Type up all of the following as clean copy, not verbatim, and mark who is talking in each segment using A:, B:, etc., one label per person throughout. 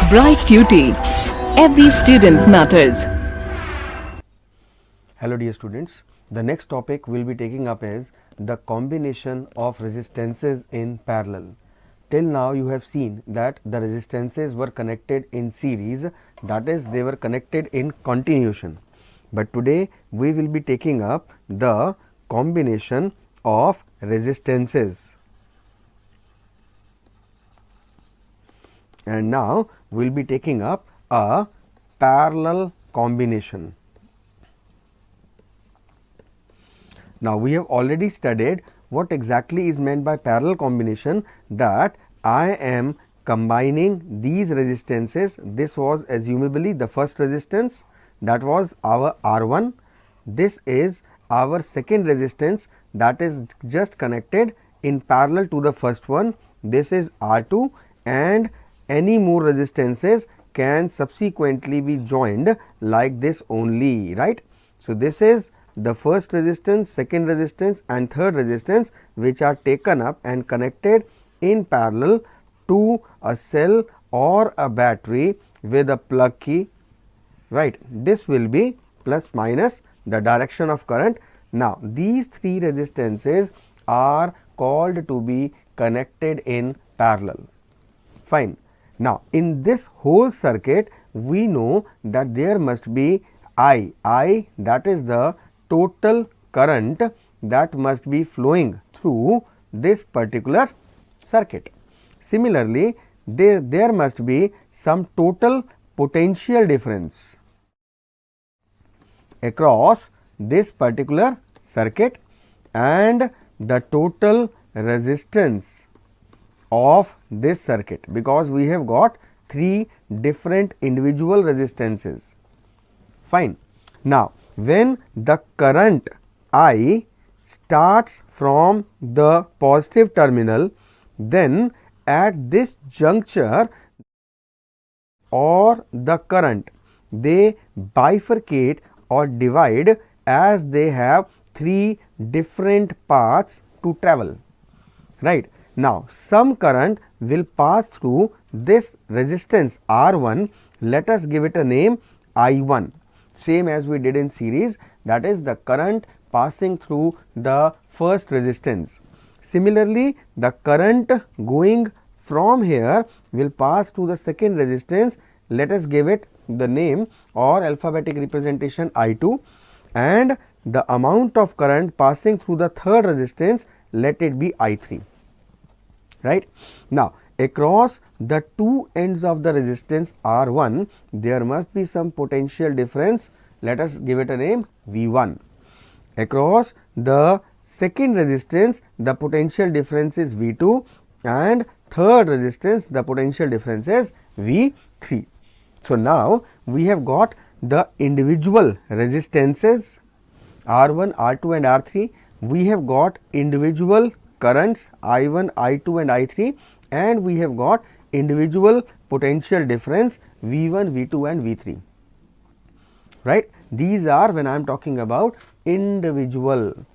A: Bright QT. Every student matters.
B: Hello dear students, the next topic we'll be taking up is the combination of resistances in parallel. Till now you have seen that the resistances were connected in series, that is they were connected in continuation. But today we will be taking up the combination of resistances. And now we will be taking up a parallel combination. Now we have already studied what exactly is meant by parallel combination, that I am combining these resistances. This was assumably the first resistance, that was our R1. This is our second resistance, that is just connected in parallel to the first one. This is R2, and any more resistances can subsequently be joined like this only, right. So, this is the first resistance, second resistance and third resistance, which are taken up and connected in parallel to a cell or a battery with a plug key, right. This will be plus minus the direction of current. Now, these three resistances are called to be connected in parallel, fine. Now, in this whole circuit we know that there must be I that is the total current that must be flowing through this particular circuit. Similarly, there must be some total potential difference across this particular circuit, and the total resistance of this circuit, because we have got three different individual resistances, fine. Now, when the current I starts from the positive terminal, then at this juncture or the current, they bifurcate or divide as they have three different paths to travel, right. Now, some current will pass through this resistance R1, let us give it a name I1, same as we did in series, that is the current passing through the first resistance. Similarly, the current going from here will pass to the second resistance, let us give it the name or alphabetic representation I2, and the amount of current passing through the third resistance, let it be I3, right. Now, across the two ends of the resistance R1, there must be some potential difference, let us give it a name V1. Across the second resistance, the potential difference is V2, and third resistance, the potential difference is V3. So, now we have got the individual resistances R1, R2 and R3, we have got individual currents I1, I2 and I3, and we have got individual potential difference V1, V2 and V3, right. These are when I am talking about individual.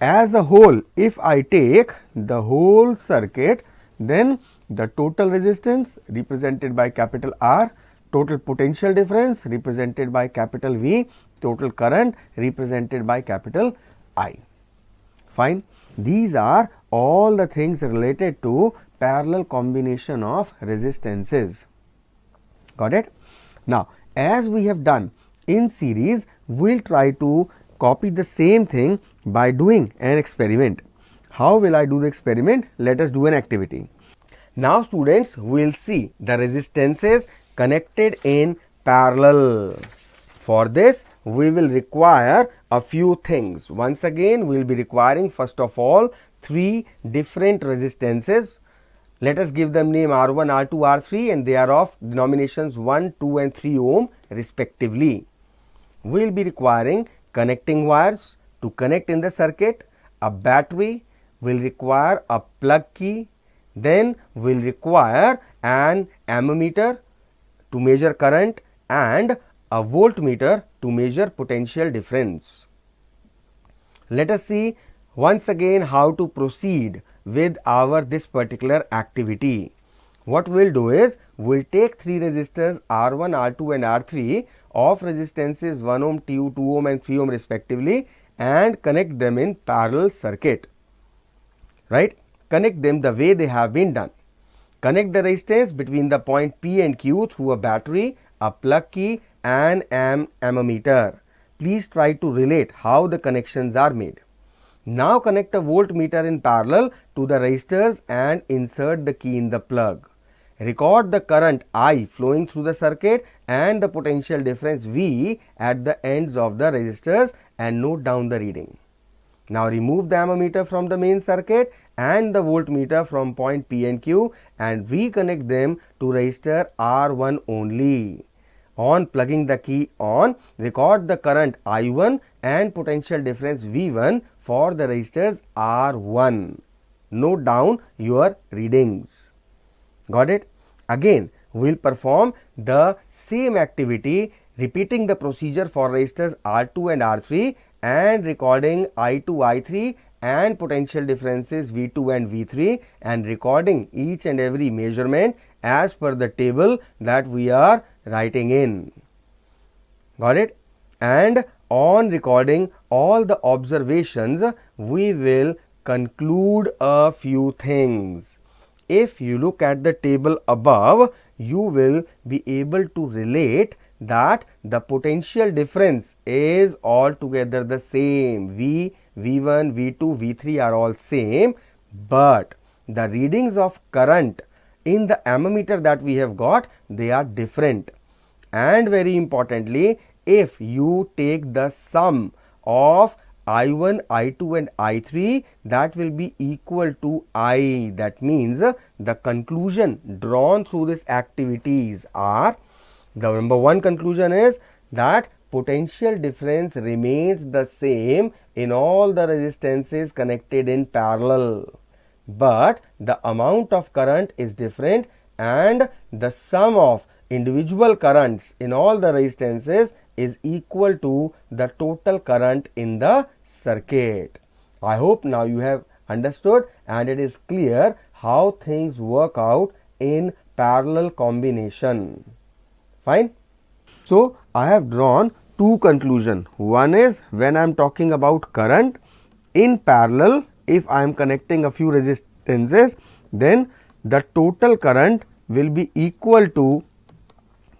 B: As a whole, if I take the whole circuit, then the total resistance represented by capital R, total potential difference represented by capital V, total current represented by capital I, fine. These are all the things related to parallel combination of resistances, got it. Now, as we have done in series, we will try to copy the same thing by doing an experiment. How will I do the experiment? Let us do an activity. Now, students, we will see the resistances connected in parallel. For this, we will require a few things. Once again, we will be requiring first of all three different resistances. Let us give them name R1, R2, R3, and they are of denominations 1, 2 and 3 ohm respectively. We will be requiring connecting wires to connect in the circuit, a battery, will require a plug key, then will require an ammometer to measure current, and a voltmeter to measure potential difference. Let us see once again how to proceed with our this particular activity. What we'll do is, we'll take three resistors R1, R2 and R3 of resistances 1 ohm, 2 ohm and 3 ohm respectively, and connect them in parallel circuit, right? Connect them the way they have been done. Connect the resistance between the point P and Q through a battery, a plug key and an ammometer. Please try to relate how the connections are made. Now connect a voltmeter in parallel to the resistors and insert the key in the plug. Record the current I flowing through the circuit and the potential difference V at the ends of the resistors and note down the reading. Now remove the ammometer from the main circuit and the voltmeter from point P and Q and reconnect them to resistor R1 only. On plugging the key on, record the current I1 and potential difference V1 for the resistors R1. Note down your readings. Got it? Again, we will perform the same activity, repeating the procedure for resistors R2 and R3 and recording I2, I3 and potential differences V2 and V3 and recording each and every measurement as per the table that we are writing in. Got it? And on recording all the observations, we will conclude a few things. If you look at the table above, you will be able to relate that the potential difference is altogether the same. V, V1, V2, V3 are all same, but the readings of current in the ammometer that we have got, they are different. And very importantly, if you take the sum of I1, I2 and I3, that will be equal to I. That means the conclusion drawn through these activities are, the number one conclusion is that potential difference remains the same in all the resistances connected in parallel, but the amount of current is different and the sum of individual currents in all the resistances is equal to the total current in the circuit. I hope now you have understood and it is clear how things work out in parallel combination. Fine. So, I have drawn two conclusions. One is, when I am talking about current in parallel, if I am connecting a few resistances, then the total current will be equal to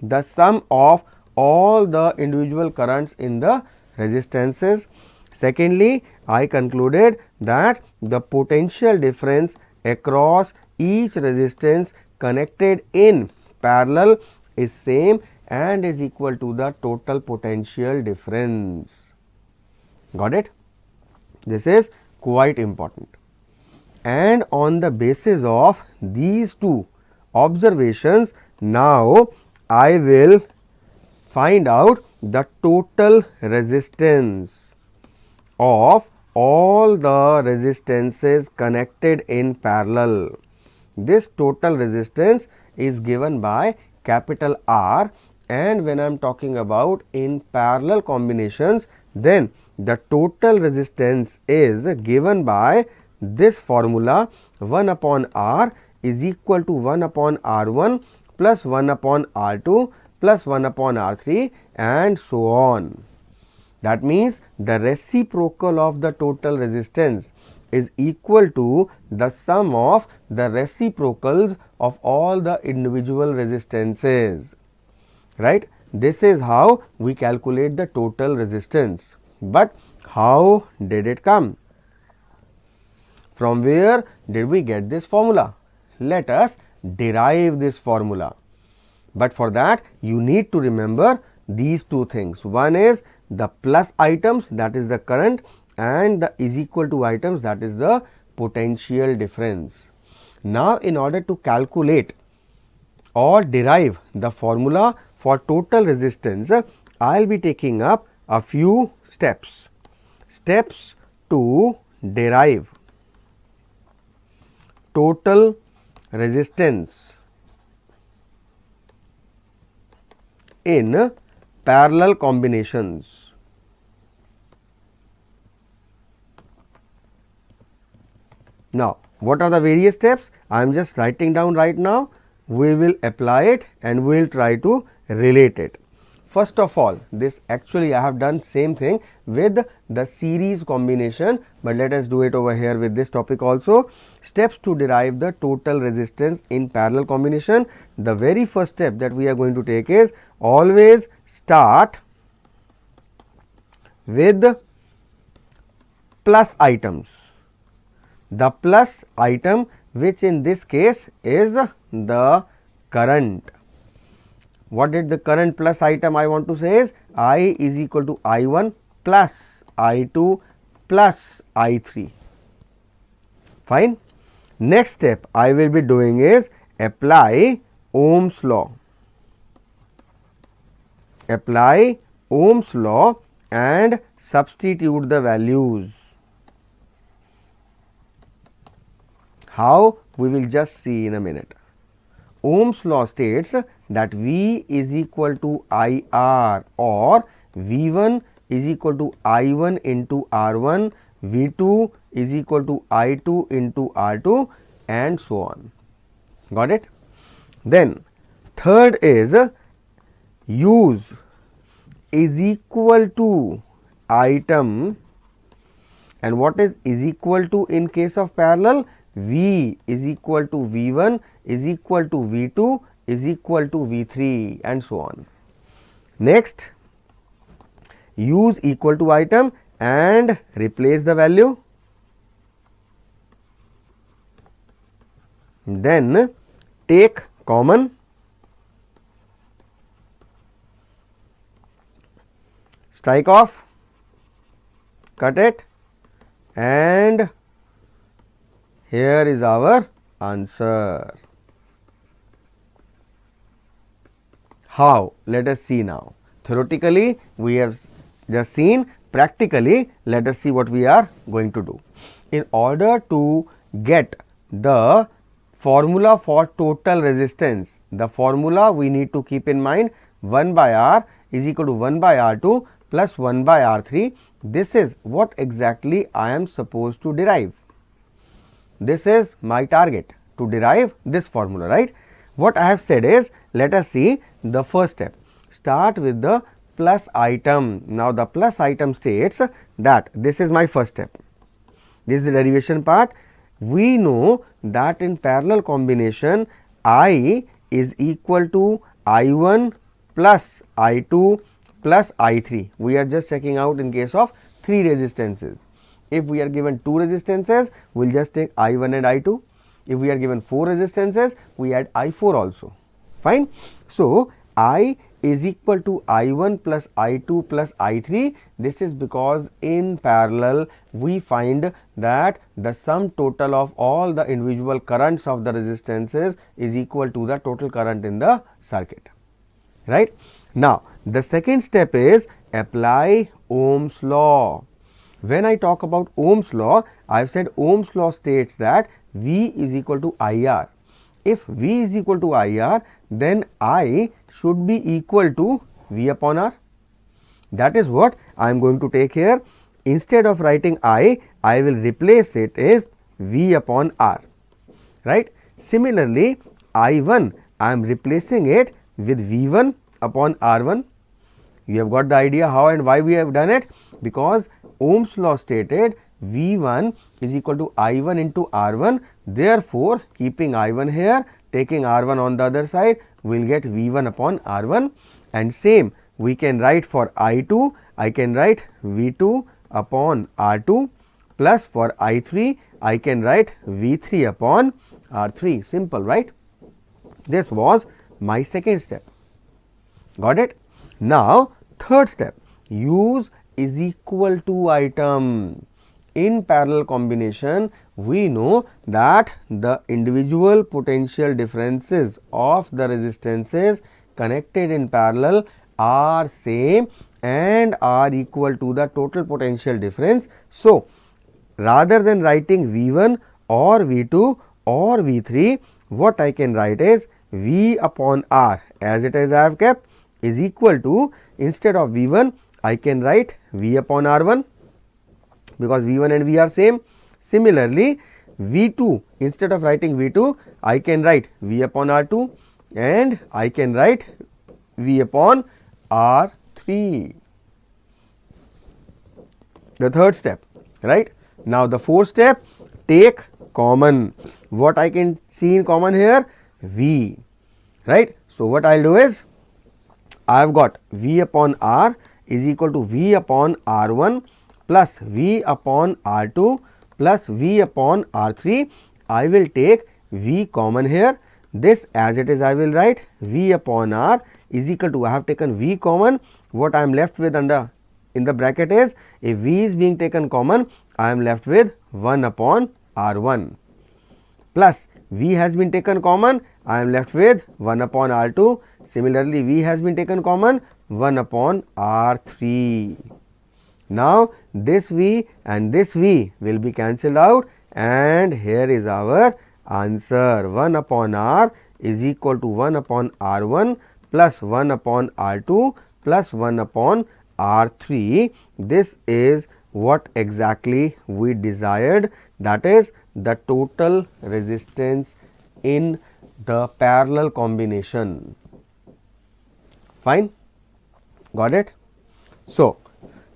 B: the sum of all the individual currents in the resistances. Secondly, I concluded that the potential difference across each resistance connected in parallel is same and is equal to the total potential difference. Got it? This is quite important. And on the basis of these two observations, now I will find out the total resistance of all the resistances connected in parallel. This total resistance is given by capital R, and when I am talking about in parallel combinations, then the total resistance is given by this formula, 1 upon R is equal to 1 upon R1 plus 1 upon R2 plus 1 upon R3 and so on. That means the reciprocal of the total resistance is equal to the sum of the reciprocals of all the individual resistances, right. This is how we calculate the total resistance. But how did it come? From where did we get this formula? Let us derive this formula. But for that you need to remember these two things. One is the plus items, that is the current, and the is equal to items, that is the potential difference. Now in order to calculate or derive the formula for total resistance, I will be taking up a few steps. Steps to derive total resistance in parallel combinations. Now, what are the various steps? I am just writing down right now. we will apply it and we will try to relate it. First of all, this actually I have done same thing with the series combination, but let us do it over here with this topic also. Steps to derive the total resistance in parallel combination. The very first step that we are going to take is always start with plus items. The plus item, which in this case is the current. What did the current plus item I want to say is I is equal to I1 plus I2 plus I3. Fine. Next step I will be doing is apply Ohm's law. Apply Ohm's law and substitute the values. How? We will just see in a minute. Ohm's law states that V is equal to IR, or V1 is equal to I1 into R1, V2 is equal to I2 into R2, and so on. Got it? Then third is use is equal to item, and what is equal to in case of parallel? V is equal to V1 is equal to V2 is equal to V3, and so on. Next, use equal to item and replace the value. Then take common, strike off, cut it, and here is our answer. How? Let us see now. Theoretically, we have just seen. Practically, let us see what we are going to do. In order to get the formula for total resistance, the formula we need to keep in mind, 1 by R is equal to 1 by R2 plus 1 by R3. This is what exactly I am supposed to derive. This is my target, to derive this formula, right. What I have said is, let us see the first step. Start with the plus item. Now, the plus item states that this is my first step. This is the derivation part. We know that in parallel combination, I is equal to I1 plus I2 plus I3. We are just checking out in case of 3 resistances. If we are given 2 resistances, we will just take I1 and I2. If we are given 4 resistances, we add I4 also. Fine. So, I is equal to I1 plus I2 plus I3. This is because in parallel we find that the sum total of all the individual currents of the resistances is equal to the total current in the circuit, right. Now, the second step is apply Ohm's law. When I talk about Ohm's law, I have said Ohm's law states that V is equal to IR. If V is equal to IR, then I should be equal to V upon R. That is what I am going to take here. Instead of writing I will replace it as V upon R, right. Similarly, I1 I am replacing it with V1 upon R1. You have got the idea how and why we have done it, because Ohm's law stated V1 is equal to I1 into R1. Therefore, keeping I1 here, taking R1 on the other side, we will get V1 upon R1, and same we can write for I2, I can write V2 upon R2, plus for I3 I can write V3 upon R3. Simple, right. This was my second step. Got it? Now, third step, use is equal to item. In parallel combination, we know that the individual potential differences of the resistances connected in parallel are same and are equal to the total potential difference. So, rather than writing V1 or V2 or V3, what I can write is V upon R, as it is I have kept, is equal to, instead of V1 I can write V upon R1, because V1 and V are same. Similarly, V2, instead of writing V2, I can write V upon R2 and I can write V upon R3. The third step, right? Now the fourth step, take common. What I can see in common here? V, right? So what I'll do is, I have got V upon R is equal to V upon R1 plus V upon R2 plus V upon R3. I will take V common here. This as it is I will write V upon R is equal to, I have taken V common. What I am left with under in the bracket is, if V is being taken common, I am left with 1 upon R1 plus V has been taken common, I am left with 1 upon R2. Similarly, V has been taken common, 1 upon R3. Now this V and this V will be cancelled out and here is our answer. 1 upon R is equal to 1 upon R1 plus 1 upon R2 plus 1 upon R3. This is what exactly we desired, that is the total resistance in the parallel combination. Fine, got it? So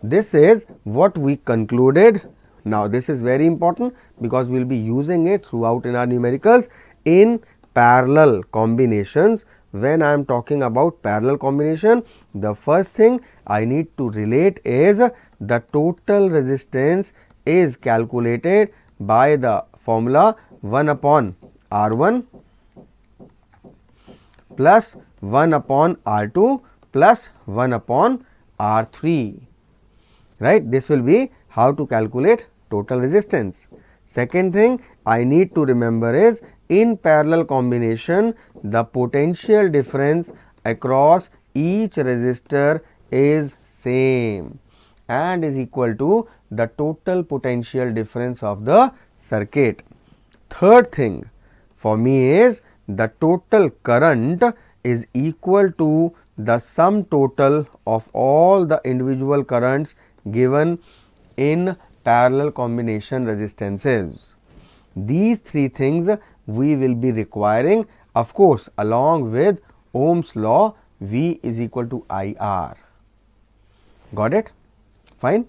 B: this is what we concluded. Now this is very important because we will be using it throughout in our numericals in parallel combinations. When I am talking about parallel combination, the first thing I need to relate is the total resistance is calculated by the formula 1 upon R1 plus 1 upon R2 plus 1 upon R3, right. This will be how to calculate total resistance. Second thing I need to remember is, in parallel combination the potential difference across each resistor is same and is equal to the total potential difference of the circuit. Third thing for me is, the total current is equal to the sum total of all the individual currents given in parallel combination resistances. These three things we will be requiring, of course, along with Ohm's law, V is equal to IR. Got it? Fine.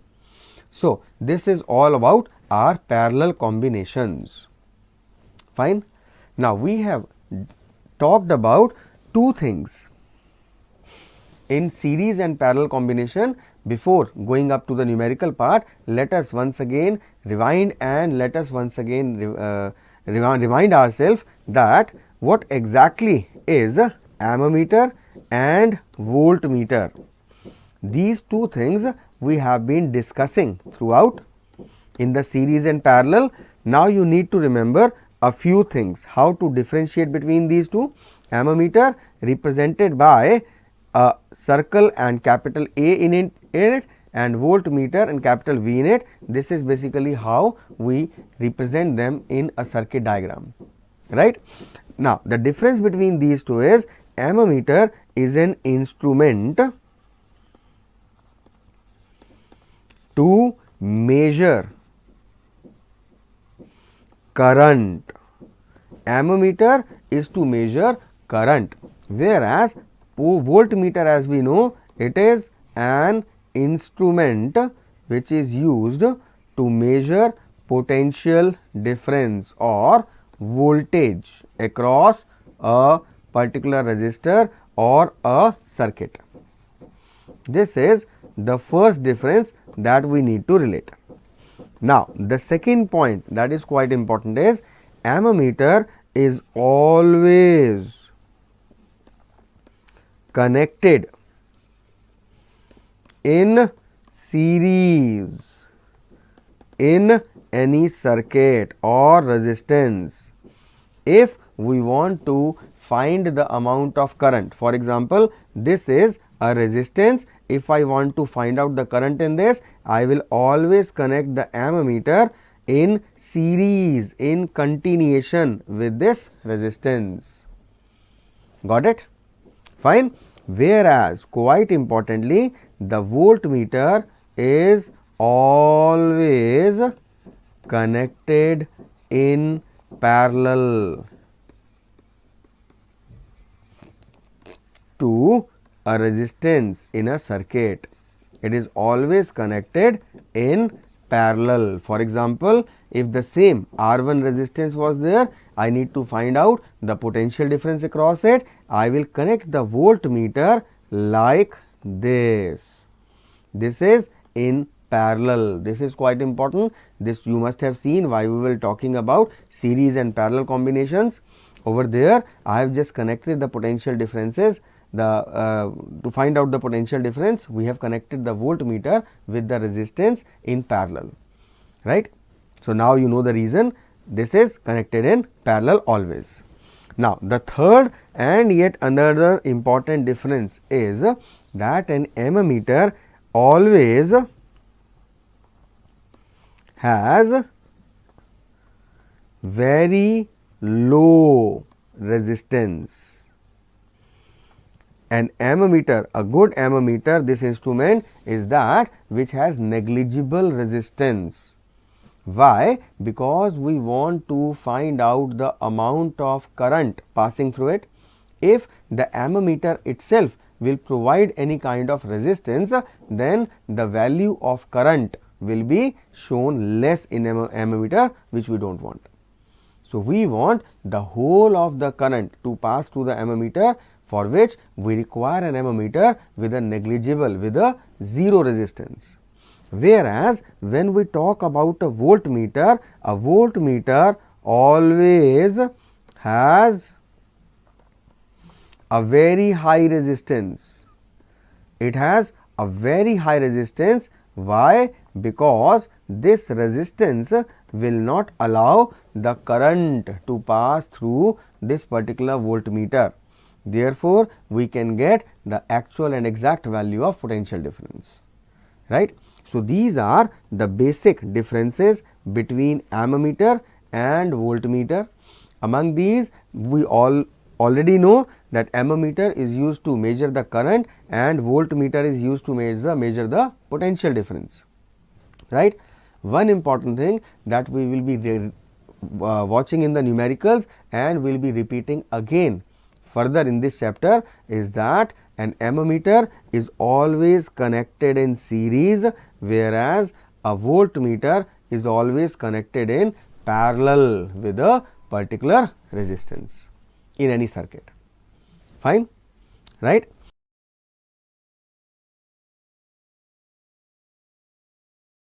B: So this is all about our parallel combinations. Fine. Now we have talked about two things in series and parallel combination. Before going up to the numerical part, let us once again rewind and let us once again remind ourselves that what exactly is ammeter and voltmeter. These two things we have been discussing throughout in the series and parallel. Now you need to remember a few things, how to differentiate between these two. Ammeter represented by a circle and capital A in it and voltmeter and capital V in it. This is basically how we represent them in a circuit diagram, right. Now the difference between these two is, ammeter is an instrument to measure current. Ammeter is to measure current, whereas voltmeter, as we know, it is an instrument which is used to measure potential difference or voltage across a particular resistor or a circuit. This is the first difference that we need to relate. Now the second point that is quite important is, ammeter is always connected in series in any circuit or resistance. If we want to find the amount of current, for example, this is a resistance. If I want to find out the current in this, I will always connect the ammeter in series, in continuation with this resistance. Got it? Fine. Whereas quite importantly, the voltmeter is always connected in parallel to a resistance in a circuit. It is always connected in parallel. For example, if the same R1 resistance was there, I need to find out the potential difference across it. I will connect the voltmeter like this. This is in parallel. This is quite important. This you must have seen why we were talking about series and parallel combinations. Over there, I have just connected the potential differences. To find out the potential difference, we have connected the voltmeter with the resistance in parallel, right. So, now you know the reason this is connected in parallel always. Now, the third and yet another important difference is that an ammeter always has very low resistance. An ammeter, a good ammeter, this instrument is that which has negligible resistance. Why? Because we want to find out the amount of current passing through it. If the ammeter itself will provide any kind of resistance, then the value of current will be shown less in ammeter, which we do not want. So, we want the whole of the current to pass through the ammeter, for which we require an ammeter with a negligible, with a zero resistance. Whereas, when we talk about a voltmeter always has a very high resistance. It has a very high resistance. Why? Because this resistance will not allow the current to pass through this particular voltmeter. Therefore, we can get the actual and exact value of potential difference, right. So, these are the basic differences between ammeter and voltmeter. Among these, we already know that ammeter is used to measure the current and voltmeter is used to measure the potential difference, right. One important thing that we will be watching in the numericals and we will be repeating again further in this chapter is that an ammeter is always connected in series, whereas a voltmeter is always connected in parallel with a particular resistance in any circuit. Fine, right.